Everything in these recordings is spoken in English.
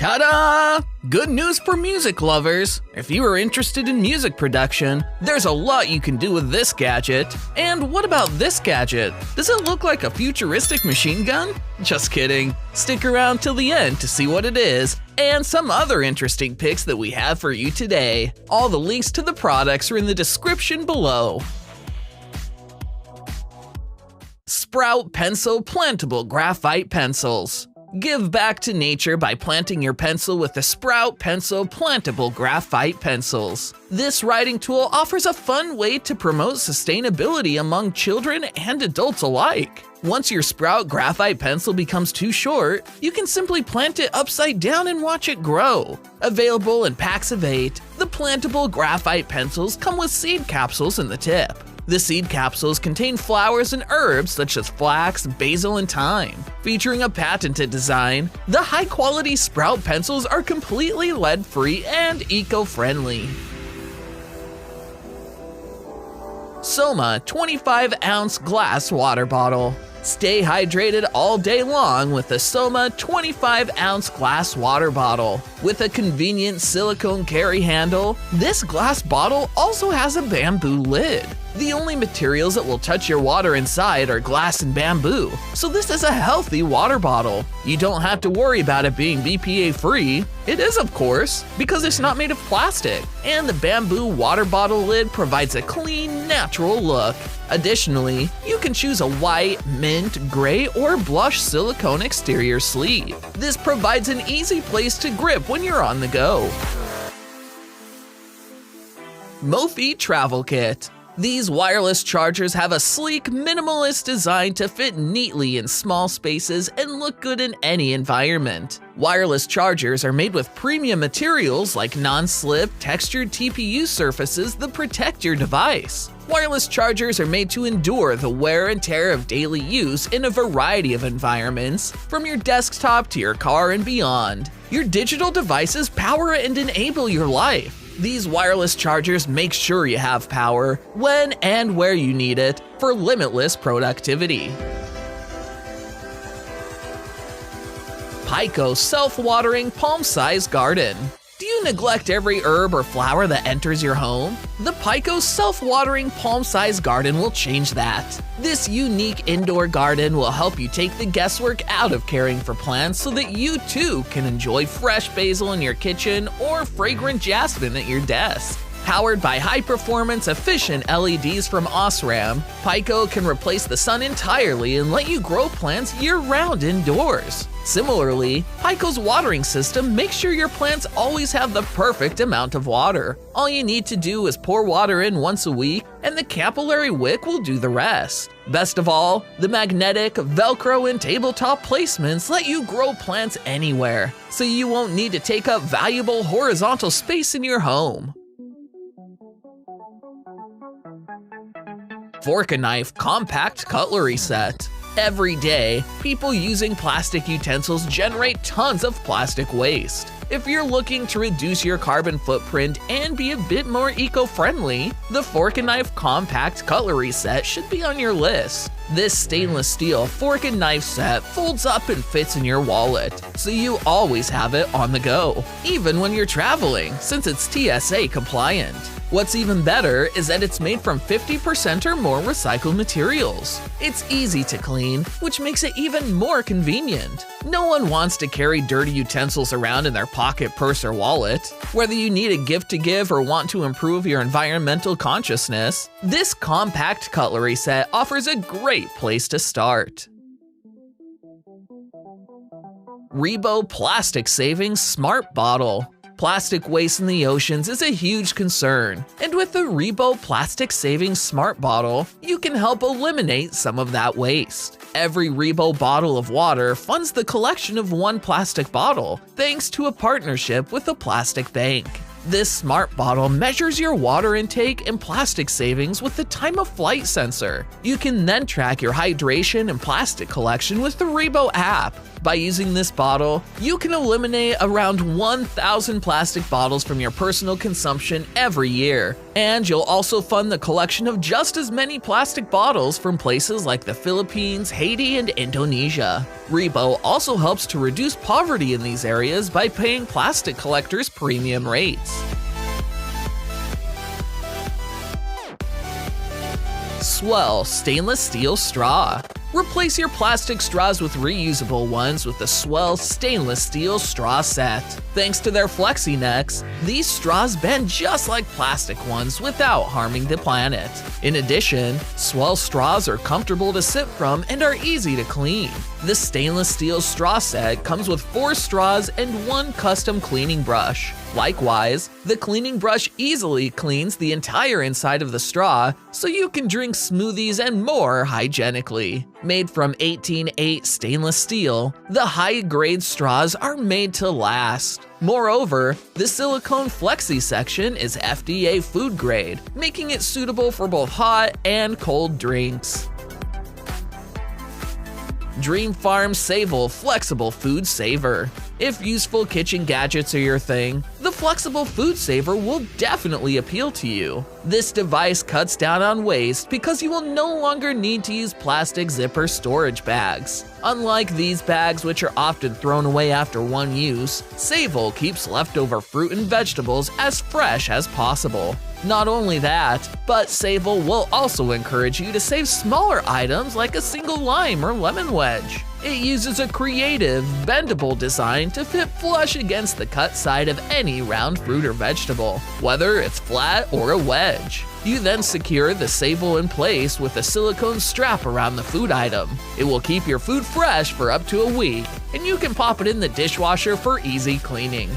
Ta-da! Good news for music lovers! If you are interested in music production, there's a lot you can do with this gadget. And what about this gadget? Does it look like a futuristic machine gun? Just kidding. Stick around till the end to see what it is, and some other interesting pics that we have for you today. All the links to the products are in the description below. Sprout Pencil Plantable Graphite Pencils. Give back to nature by planting your pencil with the Sprout Pencil Plantable Graphite Pencils. This writing tool offers a fun way to promote sustainability among children and adults alike. Once your Sprout graphite pencil becomes too short, you can simply plant it upside down and watch it grow. Available in packs of 8, the plantable graphite pencils come with seed capsules in the tip. The seed capsules contain flowers and herbs such as flax, basil, and thyme. Featuring a patented design, the high-quality Sprout pencils are completely lead-free and eco-friendly. Soma 25-ounce glass water bottle. Stay hydrated all day long with the Soma 25-ounce glass water bottle. With a convenient silicone carry handle, this glass bottle also has a bamboo lid. The only materials that will touch your water inside are glass and bamboo, so this is a healthy water bottle. You don't have to worry about it being BPA free. It is, of course, because it's not made of plastic, and the bamboo water bottle lid provides a clean, natural look. Additionally, you can choose a white, mint, gray, or blush silicone exterior sleeve. This provides an easy place to grip when you're on the go. Mophie Travel Kit. These wireless chargers have a sleek, minimalist design to fit neatly in small spaces and look good in any environment. Wireless chargers are made with premium materials like non-slip, textured TPU surfaces that protect your device. Wireless chargers are made to endure the wear and tear of daily use in a variety of environments, from your desktop to your car and beyond. Your digital devices power and enable your life. These wireless chargers make sure you have power when and where you need it for limitless productivity. PICO self-watering palm-sized garden. Do you neglect every herb or flower that enters your home? The PICO self-watering palm-sized garden will change that. This unique indoor garden will help you take the guesswork out of caring for plants so that you too can enjoy fresh basil in your kitchen or fragrant jasmine at your desk. Powered by high-performance, efficient LEDs from Osram, PICO can replace the sun entirely and let you grow plants year-round indoors. Similarly, PICO's watering system makes sure your plants always have the perfect amount of water. All you need to do is pour water in once a week, and the capillary wick will do the rest. Best of all, the magnetic, Velcro, and tabletop placements let you grow plants anywhere, so you won't need to take up valuable horizontal space in your home. Forkanife Compact Cutlery Set. Every day, people using plastic utensils generate tons of plastic waste. If you're looking to reduce your carbon footprint and be a bit more eco-friendly, the Forkanife Compact Cutlery Set should be on your list. This stainless steel fork and knife set folds up and fits in your wallet, so you always have it on the go, even when you're traveling, since it's TSA compliant. What's even better is that it's made from 50% or more recycled materials. It's easy to clean, which makes it even more convenient. No one wants to carry dirty utensils around in their pocket, purse, or wallet. Whether you need a gift to give or want to improve your environmental consciousness, this compact cutlery set offers a great place to start. REBO Plastic Saving Smart Bottle. Plastic waste in the oceans is a huge concern, and with the REBO Plastic Saving Smart Bottle, you can help eliminate some of that waste. Every REBO bottle of water funds the collection of one plastic bottle, thanks to a partnership with a plastic bank. This smart bottle measures your water intake and plastic savings with the time of flight sensor. You can then track your hydration and plastic collection with the REBO app. By using this bottle, you can eliminate around 1,000 plastic bottles from your personal consumption every year. And you'll also fund the collection of just as many plastic bottles from places like the Philippines, Haiti, and Indonesia. REBO also helps to reduce poverty in these areas by paying plastic collectors premium rates. Swell stainless steel straw. Replace your plastic straws with reusable ones with the Swell stainless steel straw set. Thanks to their flexi necks, these straws bend just like plastic ones without harming the planet. In addition, Swell straws are comfortable to sip from and are easy to clean. The stainless steel straw set comes with 4 straws and 1 custom cleaning brush. Likewise, the cleaning brush easily cleans the entire inside of the straw, so you can drink smoothies and more hygienically. Made from 18-8 stainless steel, the high-grade straws are made to last. Moreover, the silicone flexi section is FDA food grade, making it suitable for both hot and cold drinks. Dreamfarm Savel Flexible Food Saver. If useful kitchen gadgets are your thing, the Flexible Food Saver will definitely appeal to you. This device cuts down on waste because you will no longer need to use plastic zipper storage bags. Unlike these bags, which are often thrown away after one use, Savel keeps leftover fruit and vegetables as fresh as possible. Not only that, but Savel will also encourage you to save smaller items like a single lime or lemon wedge. It uses a creative, bendable design to fit flush against the cut side of any round fruit or vegetable, whether it's flat or a wedge. You then secure the Savel in place with a silicone strap around the food item. It will keep your food fresh for up to a week, and you can pop it in the dishwasher for easy cleaning.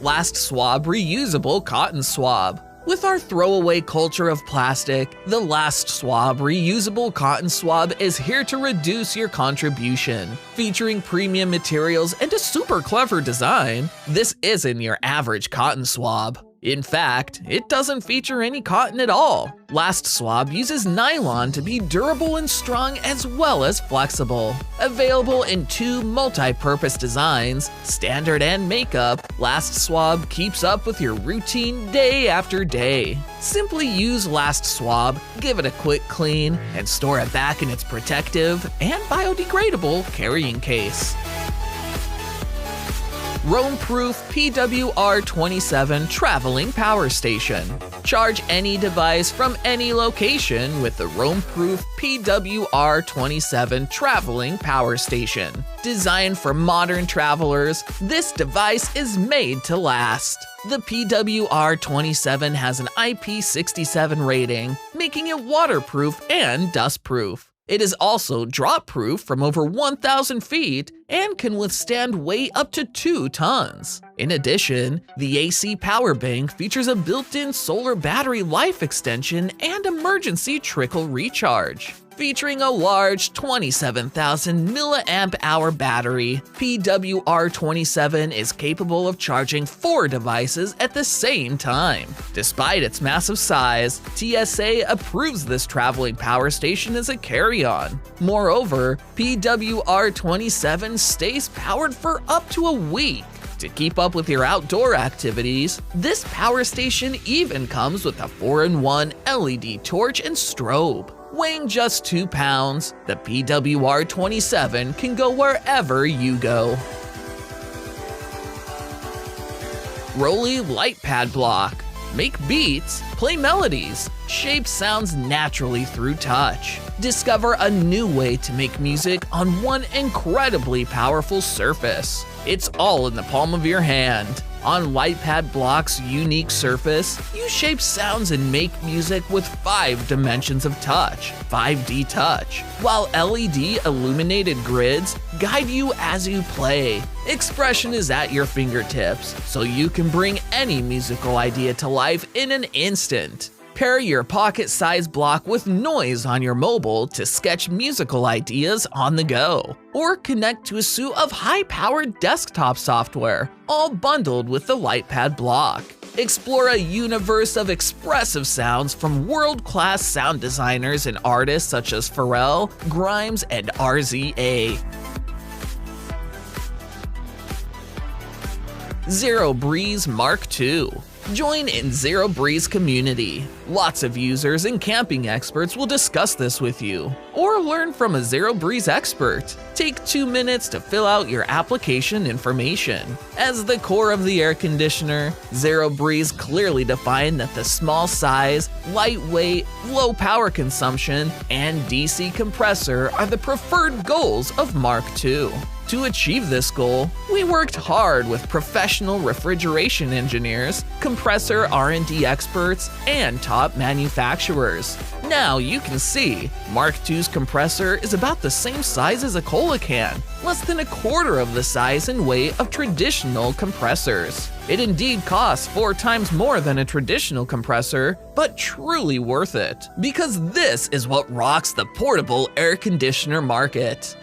LastSwab Reusable Cotton Swab. With our throwaway culture of plastic, the LastSwab Reusable Cotton Swab is here to reduce your contribution. Featuring premium materials and a super clever design, this isn't your average cotton swab. In fact, it doesn't feature any cotton at all. LastSwab uses nylon to be durable and strong as well as flexible. Available in 2 multi-purpose designs, standard and makeup, LastSwab keeps up with your routine day after day. Simply use LastSwab, give it a quick clean, and store it back in its protective and biodegradable carrying case. Roamproof PWR27 Traveling Power Station. Charge any device from any location with the Roamproof PWR27 Traveling Power Station. Designed for modern travelers, this device is made to last. The PWR27 has an IP67 rating, making it waterproof and dustproof. It is also drop-proof from over 1,000 feet and can withstand weight up to 2 tons. In addition, the AC power bank features a built-in solar battery life extension and emergency trickle recharge. Featuring a large 27,000 mAh battery, PWR27 is capable of charging 4 devices at the same time. Despite its massive size, TSA approves this traveling power station as a carry-on. Moreover, PWR27 stays powered for up to a week. To keep up with your outdoor activities, this power station even comes with a 4-in-1 LED torch and strobe. Weighing just 2 pounds, the PWR27 can go wherever you go. Roli Lightpad Block. Make beats, play melodies, shape sounds naturally through touch. Discover a new way to make music on one incredibly powerful surface. It's all in the palm of your hand. On Lightpad Block's unique surface, you shape sounds and make music with 5 dimensions of touch, 5D touch, while LED illuminated grids guide you as you play. Expression is at your fingertips, so you can bring any musical idea to life in an instant. Pair your pocket-sized block with noise on your mobile to sketch musical ideas on the go, or connect to a suite of high-powered desktop software, all bundled with the Lightpad block. Explore a universe of expressive sounds from world-class sound designers and artists such as Pharrell, Grimes, and RZA. Zero Breeze Mark II. Join in Zero Breeze community. Lots of users and camping experts will discuss this with you, or learn from a Zero Breeze expert. Take 2 minutes to fill out your application information. As the core of the air conditioner, Zero Breeze clearly defined that the small size, lightweight, low power consumption, and DC compressor are the preferred goals of Mark II. To achieve this goal, we worked hard with professional refrigeration engineers, compressor R&D experts, and top manufacturers. Now you can see, Mark II's compressor is about the same size as a cola can, less than a quarter of the size and weight of traditional compressors. It indeed costs 4 times more than a traditional compressor, but truly worth it, because this is what rocks the portable air conditioner market.